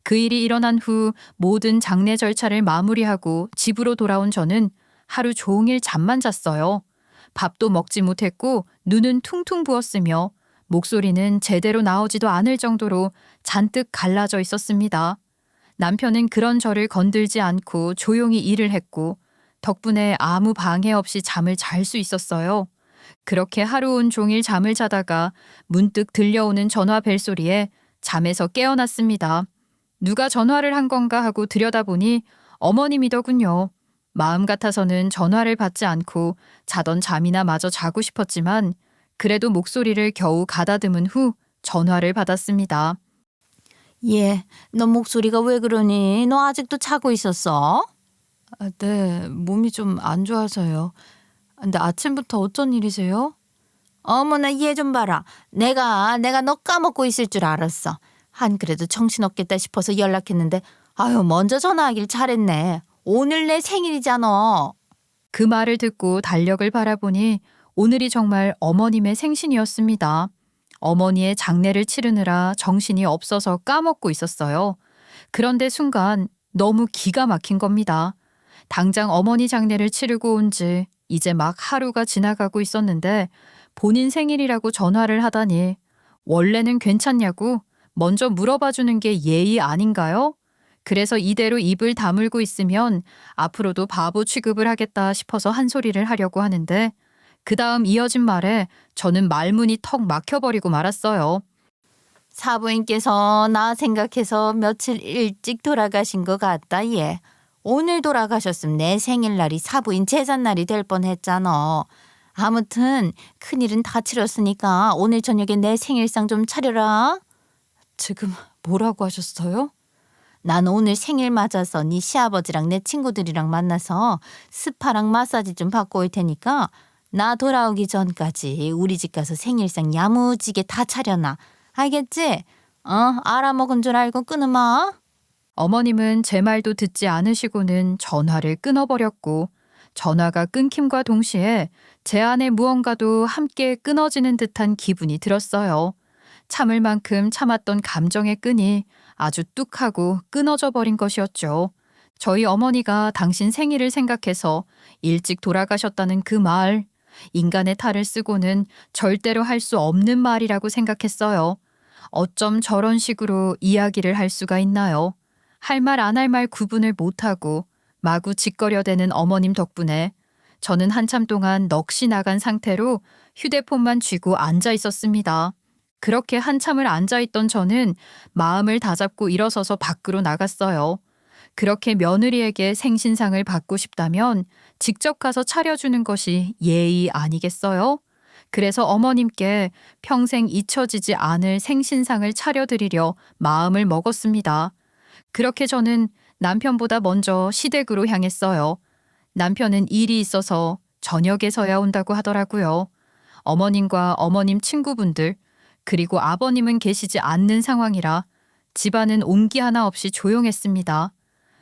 그 일이 일어난 후 모든 장례 절차를 마무리하고 집으로 돌아온 저는 하루 종일 잠만 잤어요. 밥도 먹지 못했고 눈은 퉁퉁 부었으며 목소리는 제대로 나오지도 않을 정도로 잔뜩 갈라져 있었습니다. 남편은 그런 저를 건들지 않고 조용히 일을 했고 덕분에 아무 방해 없이 잠을 잘 수 있었어요. 그렇게 하루 온종일 잠을 자다가 문득 들려오는 전화 벨소리에 잠에서 깨어났습니다. 누가 전화를 한 건가 하고 들여다보니 어머님이더군요. 마음 같아서는 전화를 받지 않고 자던 잠이나 마저 자고 싶었지만 그래도 목소리를 겨우 가다듬은 후 전화를 받았습니다. 얘, 너 목소리가 왜 그러니? 너 아직도 자고 있었어? 네, 몸이 좀 안 좋아서요. 근데 아침부터 어쩐 일이세요? 어머나 얘 좀 봐라. 내가 너 까먹고 있을 줄 알았어. 한 그래도 정신없겠다 싶어서 연락했는데 아유 먼저 전화하길 잘했네. 오늘 내 생일이잖아. 그 말을 듣고 달력을 바라보니 오늘이 정말 어머님의 생신이었습니다. 어머니의 장례를 치르느라 정신이 없어서 까먹고 있었어요. 그런데 순간 너무 기가 막힌 겁니다. 당장 어머니 장례를 치르고 온 지 이제 막 하루가 지나가고 있었는데 본인 생일이라고 전화를 하다니 원래는 괜찮냐고 먼저 물어봐 주는 게 예의 아닌가요? 그래서 이대로 입을 다물고 있으면 앞으로도 바보 취급을 하겠다 싶어서 한 소리를 하려고 하는데 그 다음 이어진 말에 저는 말문이 턱 막혀버리고 말았어요. 사부인께서 나 생각해서 며칠 일찍 돌아가신 것 같다 얘. 오늘 돌아가셨으면 내 생일날이 사부인 제삿날이 될 뻔했잖아. 아무튼 큰일은 다 치렀으니까 오늘 저녁에 내 생일상 좀 차려라. 지금 뭐라고 하셨어요? 난 오늘 생일 맞아서 네 시아버지랑 내 친구들이랑 만나서 스파랑 마사지 좀 받고 올 테니까 나 돌아오기 전까지 우리 집 가서 생일상 야무지게 다 차려놔. 알겠지? 알아먹은 줄 알고 끊으마. 어머님은 제 말도 듣지 않으시고는 전화를 끊어버렸고 전화가 끊김과 동시에 제 안에 무언가도 함께 끊어지는 듯한 기분이 들었어요. 참을 만큼 참았던 감정의 끈이 아주 뚝하고 끊어져 버린 것이었죠. 저희 어머니가 당신 생일을 생각해서 일찍 돌아가셨다는 그 말, 인간의 탈을 쓰고는 절대로 할 수 없는 말이라고 생각했어요. 어쩜 저런 식으로 이야기를 할 수가 있나요? 할 말 안 할 말 구분을 못하고 마구 짓거려대는 어머님 덕분에 저는 한참 동안 넋이 나간 상태로 휴대폰만 쥐고 앉아 있었습니다. 그렇게 한참을 앉아있던 저는 마음을 다잡고 일어서서 밖으로 나갔어요. 그렇게 며느리에게 생신상을 받고 싶다면 직접 가서 차려주는 것이 예의 아니겠어요? 그래서 어머님께 평생 잊혀지지 않을 생신상을 차려드리려 마음을 먹었습니다. 그렇게 저는 남편보다 먼저 시댁으로 향했어요. 남편은 일이 있어서 저녁에서야 온다고 하더라고요. 어머님과 어머님 친구분들, 그리고 아버님은 계시지 않는 상황이라 집안은 온기 하나 없이 조용했습니다.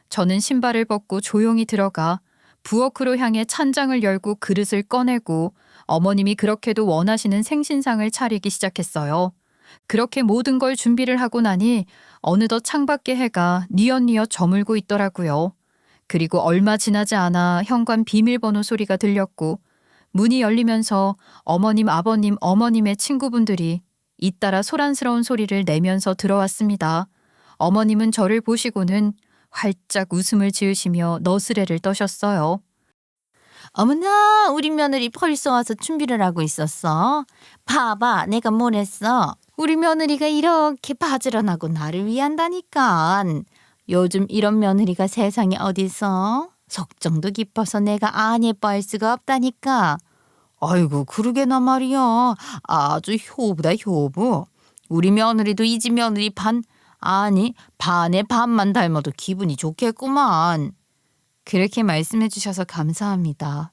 저는 신발을 벗고 조용히 들어가 부엌으로 향해 찬장을 열고 그릇을 꺼내고 어머님이 그렇게도 원하시는 생신상을 차리기 시작했어요. 그렇게 모든 걸 준비를 하고 나니 어느덧 창밖의 해가 뉘엿뉘엿 저물고 있더라고요. 그리고 얼마 지나지 않아 현관 비밀번호 소리가 들렸고 문이 열리면서 어머님, 아버님, 어머님의 친구분들이 잇따라 소란스러운 소리를 내면서 들어왔습니다. 어머님은 저를 보시고는 활짝 웃음을 지으시며 너스레를 떠셨어요. 어머나 우리 며느리 벌써 와서 준비를 하고 있었어. 봐봐 내가 뭘 했어. 우리 며느리가 이렇게 바지런하고 나를 위한다니까. 요즘 이런 며느리가 세상에 어딨어. 속정도 깊어서 내가 안 예뻐할 수가 없다니까. 아이고 그러게나 말이야. 아주 효부다 효부. 우리 며느리도 이 집 며느리 반의 반만 닮아도 기분이 좋겠구만. 그렇게 말씀해 주셔서 감사합니다.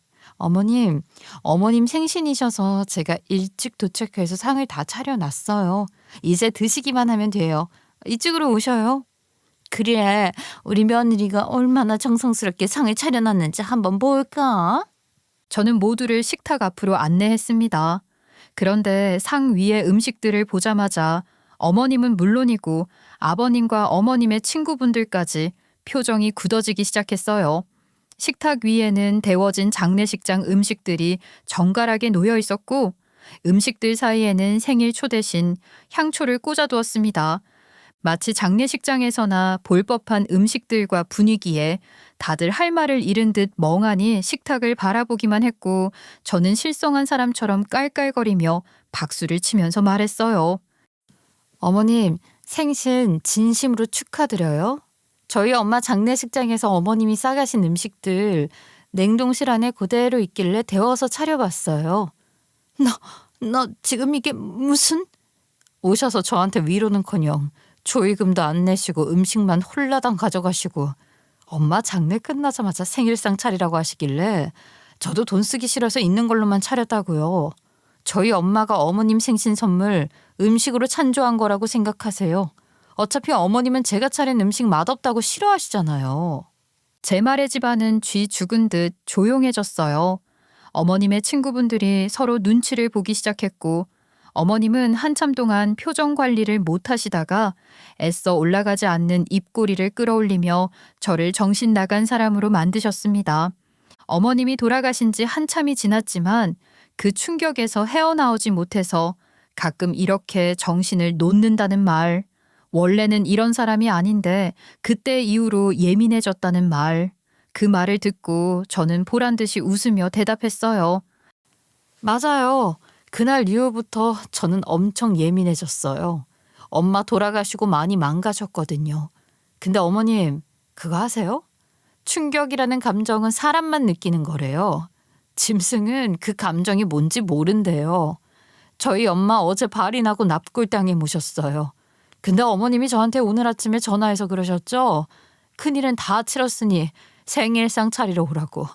어머님 생신이셔서 제가 일찍 도착해서 상을 다 차려놨어요. 이제 드시기만 하면 돼요. 이쪽으로 오셔요. 그래, 우리 며느리가 얼마나 정성스럽게 상을 차려놨는지 한번 볼까? 저는 모두를 식탁 앞으로 안내했습니다. 그런데 상 위에 음식들을 보자마자 어머님은 물론이고 아버님과 어머님의 친구분들까지 표정이 굳어지기 시작했어요. 식탁 위에는 데워진 장례식장 음식들이 정갈하게 놓여 있었고 음식들 사이에는 생일 초 대신 향초를 꽂아두었습니다. 마치 장례식장에서나 볼 법한 음식들과 분위기에 다들 할 말을 잃은 듯 멍하니 식탁을 바라보기만 했고 저는 실성한 사람처럼 깔깔거리며 박수를 치면서 말했어요. 어머님, 생신 진심으로 축하드려요. 저희 엄마 장례식장에서 어머님이 싸가신 음식들 냉동실 안에 그대로 있길래 데워서 차려봤어요. 너 지금 이게 무슨? 오셔서 저한테 위로는커녕 조의금도 안 내시고 음식만 홀라당 가져가시고 엄마 장례 끝나자마자 생일상 차리라고 하시길래 저도 돈 쓰기 싫어서 있는 걸로만 차렸다고요. 저희 엄마가 어머님 생신 선물 음식으로 찬조한 거라고 생각하세요. 어차피 어머님은 제가 차린 음식 맛없다고 싫어하시잖아요. 제 말의 집안은 쥐 죽은 듯 조용해졌어요. 어머님의 친구분들이 서로 눈치를 보기 시작했고 어머님은 한참 동안 표정 관리를 못 하시다가 애써 올라가지 않는 입꼬리를 끌어올리며 저를 정신 나간 사람으로 만드셨습니다. 어머님이 돌아가신 지 한참이 지났지만 그 충격에서 헤어나오지 못해서 가끔 이렇게 정신을 놓는다는 말, 원래는 이런 사람이 아닌데 그때 이후로 예민해졌다는 말, 그 말을 듣고 저는 보란 듯이 웃으며 대답했어요. 맞아요. 그날 이후부터 저는 엄청 예민해졌어요. 엄마 돌아가시고 많이 망가졌거든요. 근데 어머님, 그거 아세요? 충격이라는 감정은 사람만 느끼는 거래요. 짐승은 그 감정이 뭔지 모른대요. 저희 엄마 어제 발이 나고 납골당에 모셨어요. 근데 어머님이 저한테 오늘 아침에 전화해서 그러셨죠. 큰일은 다 치렀으니 생일상 차리러 오라고.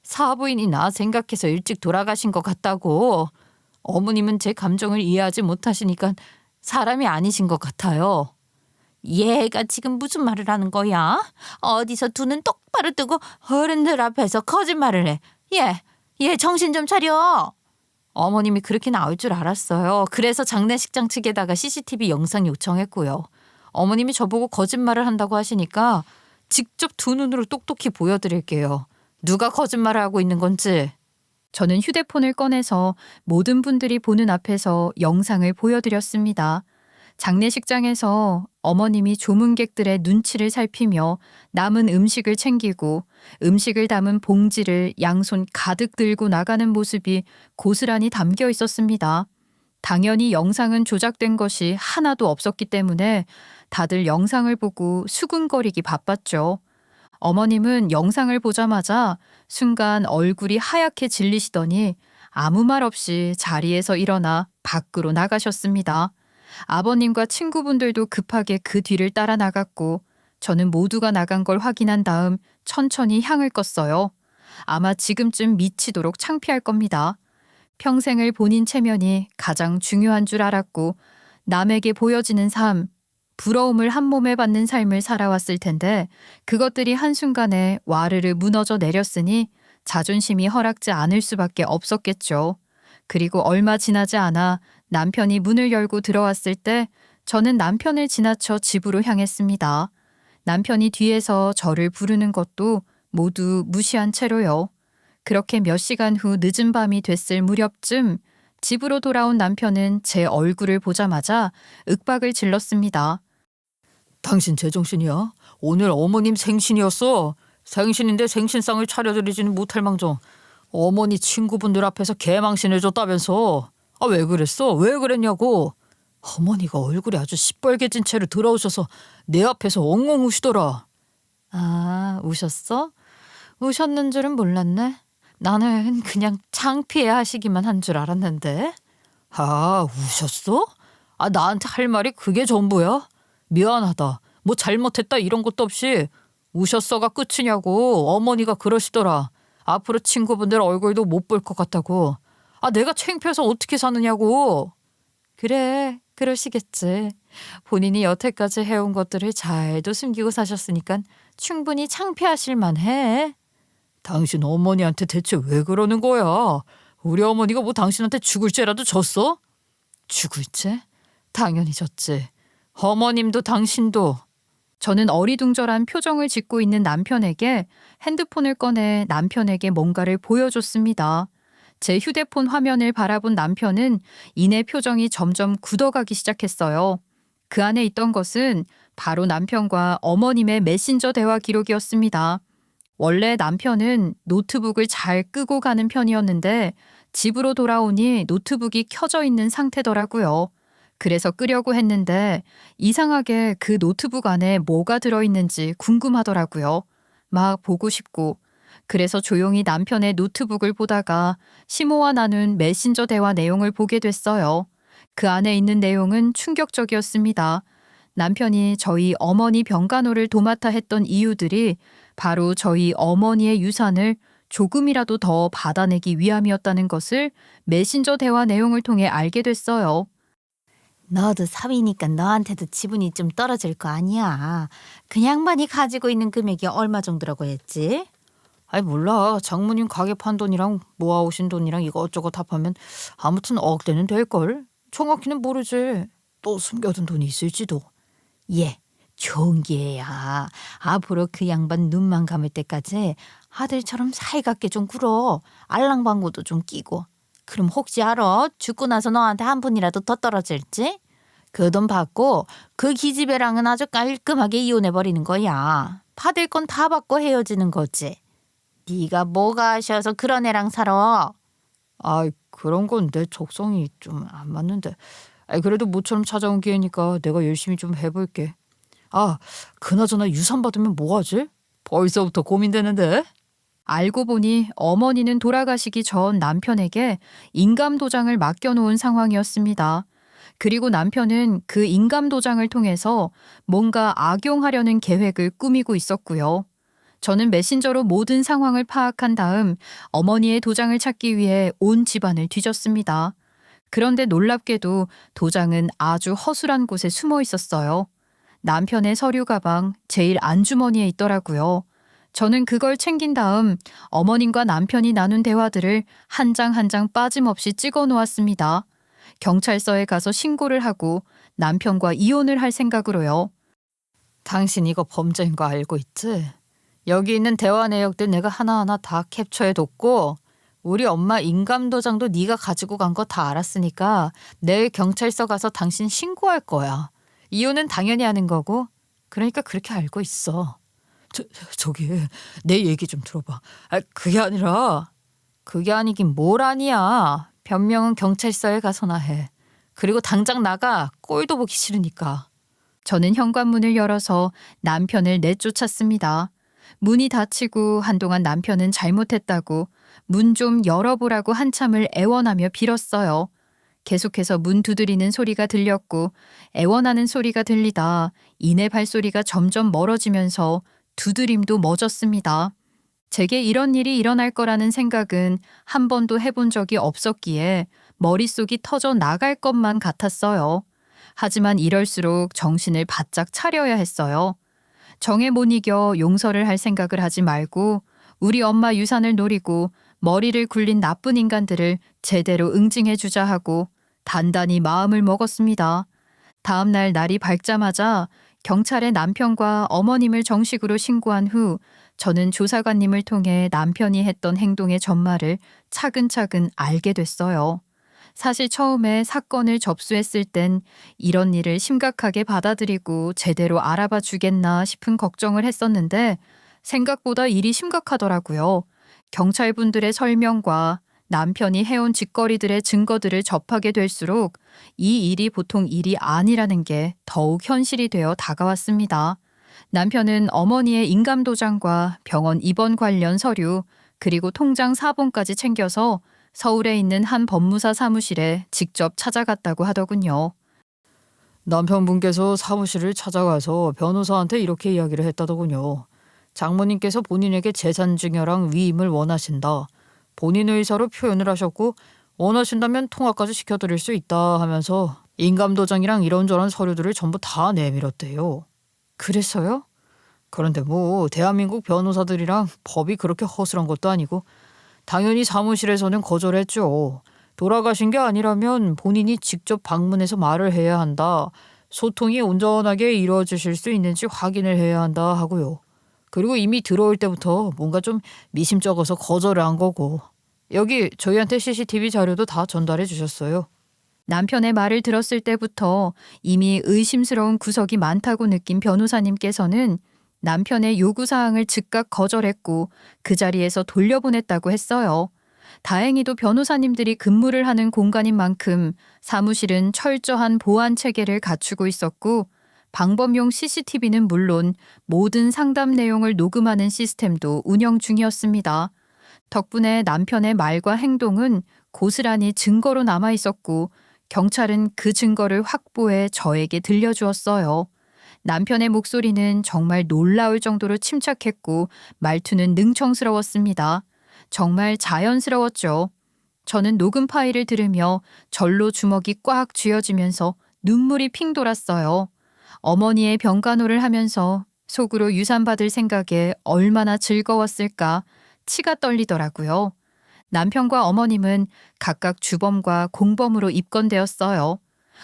사부인이 나 생각해서 일찍 돌아가신 것 같다고. 어머님은 제 감정을 이해하지 못하시니까 사람이 아니신 것 같아요. 얘가 지금 무슨 말을 하는 거야? 어디서 두 눈 똑바로 뜨고 어른들 앞에서 거짓말을 해. 얘 정신 좀 차려. 어머님이 그렇게 나올 줄 알았어요. 그래서 장례식장 측에다가 CCTV 영상 요청했고요. 어머님이 저보고 거짓말을 한다고 하시니까 직접 두 눈으로 똑똑히 보여드릴게요. 누가 거짓말을 하고 있는 건지. 저는 휴대폰을 꺼내서 모든 분들이 보는 앞에서 영상을 보여드렸습니다. 장례식장에서 어머님이 조문객들의 눈치를 살피며 남은 음식을 챙기고 음식을 담은 봉지를 양손 가득 들고 나가는 모습이 고스란히 담겨 있었습니다. 당연히 영상은 조작된 것이 하나도 없었기 때문에 다들 영상을 보고 수군거리기 바빴죠. 어머님은 영상을 보자마자 순간 얼굴이 하얗게 질리시더니 아무 말 없이 자리에서 일어나 밖으로 나가셨습니다. 아버님과 친구분들도 급하게 그 뒤를 따라 나갔고 저는 모두가 나간 걸 확인한 다음 천천히 향을 껐어요. 아마 지금쯤 미치도록 창피할 겁니다. 평생을 본인 체면이 가장 중요한 줄 알았고 남에게 보여지는 삶, 부러움을 한 몸에 받는 삶을 살아왔을 텐데 그것들이 한순간에 와르르 무너져 내렸으니 자존심이 허락지 않을 수밖에 없었겠죠. 그리고 얼마 지나지 않아 남편이 문을 열고 들어왔을 때 저는 남편을 지나쳐 집으로 향했습니다. 남편이 뒤에서 저를 부르는 것도 모두 무시한 채로요. 그렇게 몇 시간 후 늦은 밤이 됐을 무렵쯤 집으로 돌아온 남편은 제 얼굴을 보자마자 윽박을 질렀습니다. 당신 제정신이야? 오늘 어머님 생신이었어. 생신인데 생신상을 차려드리지는 못할 망정 어머니 친구분들 앞에서 개망신해줬다면서. 아, 왜 그랬어? 왜 그랬냐고. 어머니가 얼굴이 아주 시뻘개진 채로 들어오셔서 내 앞에서 엉엉 우시더라. 아, 우셨어? 우셨는 줄은 몰랐네. 나는 그냥 창피해 하시기만 한 줄 알았는데. 아, 우셨어? 아, 나한테 할 말이 그게 전부야? 미안하다. 뭐 잘못했다 이런 것도 없이 우셨어가 끝이냐고. 어머니가 그러시더라. 앞으로 친구분들 얼굴도 못 볼 것 같다고. 아, 내가 창피해서 어떻게 사느냐고. 그래, 그러시겠지. 본인이 여태까지 해온 것들을 잘도 숨기고 사셨으니까 충분히 창피하실 만해. 당신 어머니한테 대체 왜 그러는 거야? 우리 어머니가 뭐 당신한테 죽을 죄라도 졌어? 죽을 죄? 당연히 졌지. 어머님도 당신도. 저는 어리둥절한 표정을 짓고 있는 남편에게 핸드폰을 꺼내 남편에게 뭔가를 보여줬습니다. 제 휴대폰 화면을 바라본 남편은 이내 표정이 점점 굳어가기 시작했어요. 그 안에 있던 것은 바로 남편과 어머님의 메신저 대화 기록이었습니다. 원래 남편은 노트북을 잘 끄고 가는 편이었는데 집으로 돌아오니 노트북이 켜져 있는 상태더라고요. 그래서 끄려고 했는데 이상하게 그 노트북 안에 뭐가 들어있는지 궁금하더라고요. 막 보고 싶고. 그래서 조용히 남편의 노트북을 보다가 시모와 나눈 메신저 대화 내용을 보게 됐어요. 그 안에 있는 내용은 충격적이었습니다. 남편이 저희 어머니 병간호를 도맡아 했던 이유들이 바로 저희 어머니의 유산을 조금이라도 더 받아내기 위함이었다는 것을 메신저 대화 내용을 통해 알게 됐어요. 너도 사위니까 너한테도 지분이 좀 떨어질 거 아니야. 그 양반이 가지고 있는 금액이 얼마 정도라고 했지? 아니 몰라. 장모님 가게 판 돈이랑 모아오신 돈이랑 이것저것 합하면 아무튼 억대는 될걸. 정확히는 모르지. 또 숨겨둔 돈이 있을지도. 예, 좋은 기회야. 앞으로 그 양반 눈만 감을 때까지 아들처럼 살갑게 좀 굴어. 알랑방구도 좀 끼고. 그럼 혹시 알아? 죽고 나서 너한테 한 푼이라도 더 떨어질지? 그 돈 받고 그 기집애랑은 아주 깔끔하게 이혼해버리는 거야. 받을 건 다 받고 헤어지는 거지. 네가 뭐가 아쉬워서 그런 애랑 살아? 아 그런 건 내 적성이 좀 안 맞는데. 그래도 모처럼 찾아온 기회니까 내가 열심히 좀 해볼게. 아 그나저나 유산 받으면 뭐하지? 벌써부터 고민되는데. 알고 보니 어머니는 돌아가시기 전 남편에게 인감도장을 맡겨놓은 상황이었습니다. 그리고 남편은 그 인감도장을 통해서 뭔가 악용하려는 계획을 꾸미고 있었고요. 저는 메신저로 모든 상황을 파악한 다음 어머니의 도장을 찾기 위해 온 집안을 뒤졌습니다. 그런데 놀랍게도 도장은 아주 허술한 곳에 숨어 있었어요. 남편의 서류 가방 제일 안주머니에 있더라고요. 저는 그걸 챙긴 다음 어머님과 남편이 나눈 대화들을 한 장 한 장 빠짐없이 찍어 놓았습니다. 경찰서에 가서 신고를 하고 남편과 이혼을 할 생각으로요. 당신 이거 범죄인 거 알고 있지? 여기 있는 대화 내역들 내가 하나하나 다 캡처해뒀고 우리 엄마 인감도장도 네가 가지고 간 거 다 알았으니까 내일 경찰서 가서 당신 신고할 거야. 이혼은 당연히 하는 거고 그러니까 그렇게 알고 있어. 저기 내 얘기 좀 들어봐. 그게 아니라. 그게 아니긴 뭘 아니야. 변명은 경찰서에 가서나 해. 그리고 당장 나가. 꼴도 보기 싫으니까. 저는 현관문을 열어서 남편을 내쫓았습니다. 문이 닫히고 한동안 남편은 잘못했다고 문 좀 열어보라고 한참을 애원하며 빌었어요. 계속해서 문 두드리는 소리가 들렸고 애원하는 소리가 들리다 이내 발소리가 점점 멀어지면서 두드림도 멎었습니다. 제게 이런 일이 일어날 거라는 생각은 한 번도 해본 적이 없었기에 머릿속이 터져 나갈 것만 같았어요. 하지만 이럴수록 정신을 바짝 차려야 했어요. 정에 못 이겨 용서를 할 생각을 하지 말고 우리 엄마 유산을 노리고 머리를 굴린 나쁜 인간들을 제대로 응징해 주자 하고 단단히 마음을 먹었습니다. 다음 날 날이 밝자마자 경찰에 남편과 어머님을 정식으로 신고한 후 저는 조사관님을 통해 남편이 했던 행동의 전말을 차근차근 알게 됐어요. 사실 처음에 사건을 접수했을 땐 이런 일을 심각하게 받아들이고 제대로 알아봐 주겠나 싶은 걱정을 했었는데 생각보다 일이 심각하더라고요. 경찰분들의 설명과 남편이 해온 짓거리들의 증거들을 접하게 될수록 이 일이 보통 일이 아니라는 게 더욱 현실이 되어 다가왔습니다. 남편은 어머니의 인감도장과 병원 입원 관련 서류 그리고 통장 사본까지 챙겨서 서울에 있는 한 법무사 사무실에 직접 찾아갔다고 하더군요. 남편분께서 사무실을 찾아가서 변호사한테 이렇게 이야기를 했다더군요. 장모님께서 본인에게 재산증여랑 위임을 원하신다. 본인 의사로 표현을 하셨고 원하신다면 통화까지 시켜드릴 수 있다 하면서 인감도장이랑 이런저런 서류들을 전부 다 내밀었대요. 그래서요? 그런데 뭐 대한민국 변호사들이랑 법이 그렇게 허술한 것도 아니고 당연히 사무실에서는 거절했죠. 돌아가신 게 아니라면 본인이 직접 방문해서 말을 해야 한다. 소통이 온전하게 이루어지실 수 있는지 확인을 해야 한다 하고요. 그리고 이미 들어올 때부터 뭔가 좀 미심쩍어서 거절을 한 거고. 여기 저희한테 CCTV 자료도 다 전달해 주셨어요. 남편의 말을 들었을 때부터 이미 의심스러운 구석이 많다고 느낀 변호사님께서는 남편의 요구사항을 즉각 거절했고 그 자리에서 돌려보냈다고 했어요. 다행히도 변호사님들이 근무를 하는 공간인 만큼 사무실은 철저한 보안 체계를 갖추고 있었고 방범용 CCTV는 물론 모든 상담 내용을 녹음하는 시스템도 운영 중이었습니다. 덕분에 남편의 말과 행동은 고스란히 증거로 남아 있었고 경찰은 그 증거를 확보해 저에게 들려주었어요. 남편의 목소리는 정말 놀라울 정도로 침착했고 말투는 능청스러웠습니다. 정말 자연스러웠죠. 저는 녹음 파일을 들으며 절로 주먹이 꽉 쥐어지면서 눈물이 핑 돌았어요. 어머니의 병간호를 하면서 속으로 유산받을 생각에 얼마나 즐거웠을까 치가 떨리더라고요. 남편과 어머님은 각각 주범과 공범으로 입건되었어요.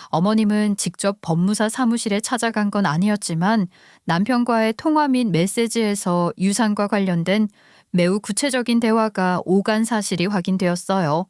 어머님은 직접 법무사 사무실에 찾아간 건 아니었지만 남편과의 통화 및 메시지에서 유산과 관련된 매우 구체적인 대화가 오간 사실이 확인되었어요.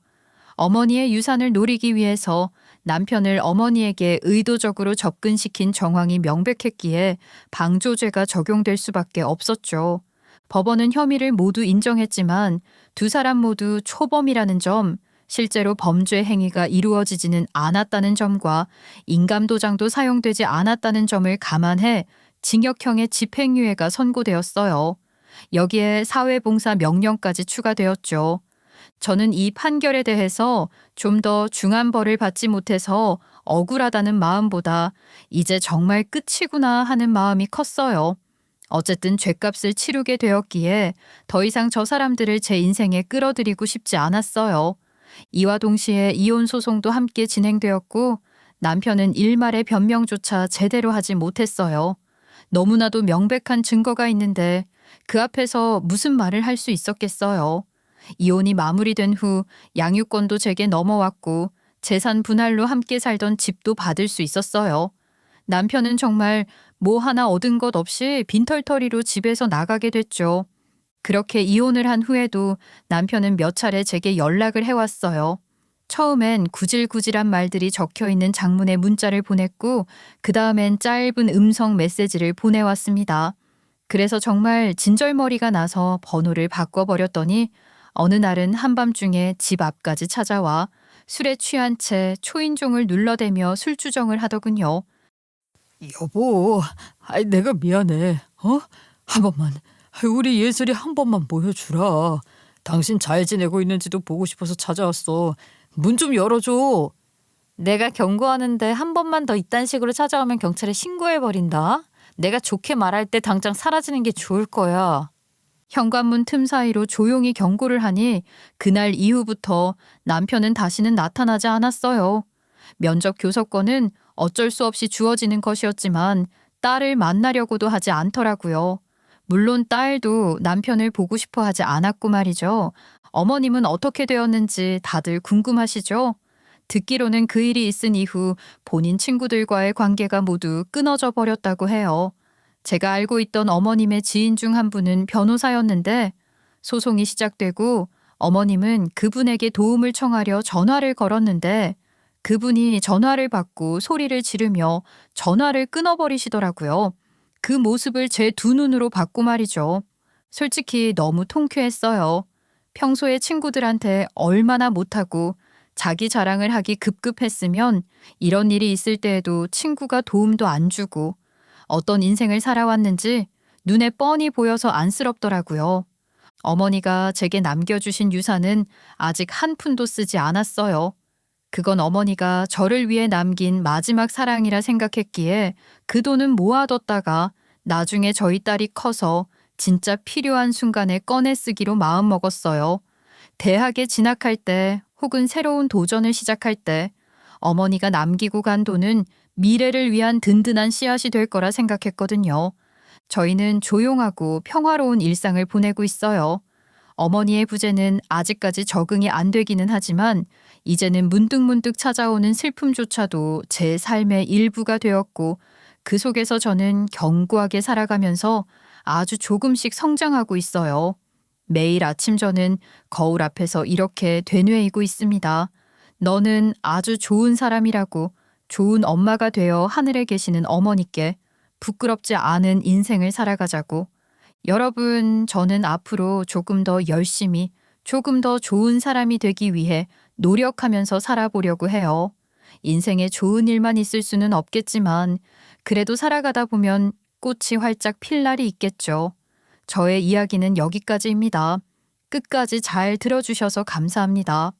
어머니의 유산을 노리기 위해서 남편을 어머니에게 의도적으로 접근시킨 정황이 명백했기에 방조죄가 적용될 수밖에 없었죠. 법원은 혐의를 모두 인정했지만 두 사람 모두 초범이라는 점, 실제로 범죄 행위가 이루어지지는 않았다는 점과 인감도장도 사용되지 않았다는 점을 감안해 징역형의 집행유예가 선고되었어요. 여기에 사회봉사 명령까지 추가되었죠. 저는 이 판결에 대해서 좀 더 중한 벌을 받지 못해서 억울하다는 마음보다 이제 정말 끝이구나 하는 마음이 컸어요. 어쨌든 죗값을 치르게 되었기에 더 이상 저 사람들을 제 인생에 끌어들이고 싶지 않았어요. 이와 동시에 이혼 소송도 함께 진행되었고 남편은 일말의 변명조차 제대로 하지 못했어요. 너무나도 명백한 증거가 있는데 그 앞에서 무슨 말을 할 수 있었겠어요. 이혼이 마무리된 후 양육권도 제게 넘어왔고 재산 분할로 함께 살던 집도 받을 수 있었어요. 남편은 정말 뭐 하나 얻은 것 없이 빈털터리로 집에서 나가게 됐죠. 그렇게 이혼을 한 후에도 남편은 몇 차례 제게 연락을 해왔어요. 처음엔 구질구질한 말들이 적혀 있는 장문의 문자를 보냈고 그 다음엔 짧은 음성 메시지를 보내왔습니다. 그래서 정말 진절머리가 나서 번호를 바꿔버렸더니 어느 날은 한밤중에 집 앞까지 찾아와 술에 취한 채 초인종을 눌러대며 술주정을 하더군요. 여보, 내가 미안해. 한 번만, 우리 예슬이 한 번만 보여주라. 당신 잘 지내고 있는지도 보고 싶어서 찾아왔어. 문 좀 열어줘. 내가 경고하는데 한 번만 더 이딴 식으로 찾아오면 경찰에 신고해버린다. 내가 좋게 말할 때 당장 사라지는 게 좋을 거야. 현관문 틈 사이로 조용히 경고를 하니 그날 이후부터 남편은 다시는 나타나지 않았어요. 면접 교섭권은 어쩔 수 없이 주어지는 것이었지만 딸을 만나려고도 하지 않더라고요. 물론 딸도 남편을 보고 싶어 하지 않았고 말이죠. 어머님은 어떻게 되었는지 다들 궁금하시죠? 듣기로는 그 일이 있은 이후 본인 친구들과의 관계가 모두 끊어져 버렸다고 해요. 제가 알고 있던 어머님의 지인 중 한 분은 변호사였는데 소송이 시작되고 어머님은 그분에게 도움을 청하려 전화를 걸었는데 그분이 전화를 받고 소리를 지르며 전화를 끊어버리시더라고요. 그 모습을 제 두 눈으로 봤고 말이죠. 솔직히 너무 통쾌했어요. 평소에 친구들한테 얼마나 못하고 자기 자랑을 하기 급급했으면 이런 일이 있을 때에도 친구가 도움도 안 주고 어떤 인생을 살아왔는지 눈에 뻔히 보여서 안쓰럽더라고요. 어머니가 제게 남겨주신 유산은 아직 한 푼도 쓰지 않았어요. 그건 어머니가 저를 위해 남긴 마지막 사랑이라 생각했기에 그 돈은 모아뒀다가 나중에 저희 딸이 커서 진짜 필요한 순간에 꺼내 쓰기로 마음먹었어요. 대학에 진학할 때 혹은 새로운 도전을 시작할 때 어머니가 남기고 간 돈은 미래를 위한 든든한 씨앗이 될 거라 생각했거든요. 저희는 조용하고 평화로운 일상을 보내고 있어요. 어머니의 부재는 아직까지 적응이 안 되기는 하지만 이제는 문득문득 찾아오는 슬픔조차도 제 삶의 일부가 되었고 그 속에서 저는 견고하게 살아가면서 아주 조금씩 성장하고 있어요. 매일 아침 저는 거울 앞에서 이렇게 되뇌이고 있습니다. 너는 아주 좋은 사람이라고, 좋은 엄마가 되어 하늘에 계시는 어머니께 부끄럽지 않은 인생을 살아가자고. 여러분, 저는 앞으로 조금 더 열심히, 조금 더 좋은 사람이 되기 위해 노력하면서 살아보려고 해요. 인생에 좋은 일만 있을 수는 없겠지만, 그래도 살아가다 보면 꽃이 활짝 필 날이 있겠죠. 저의 이야기는 여기까지입니다. 끝까지 잘 들어주셔서 감사합니다.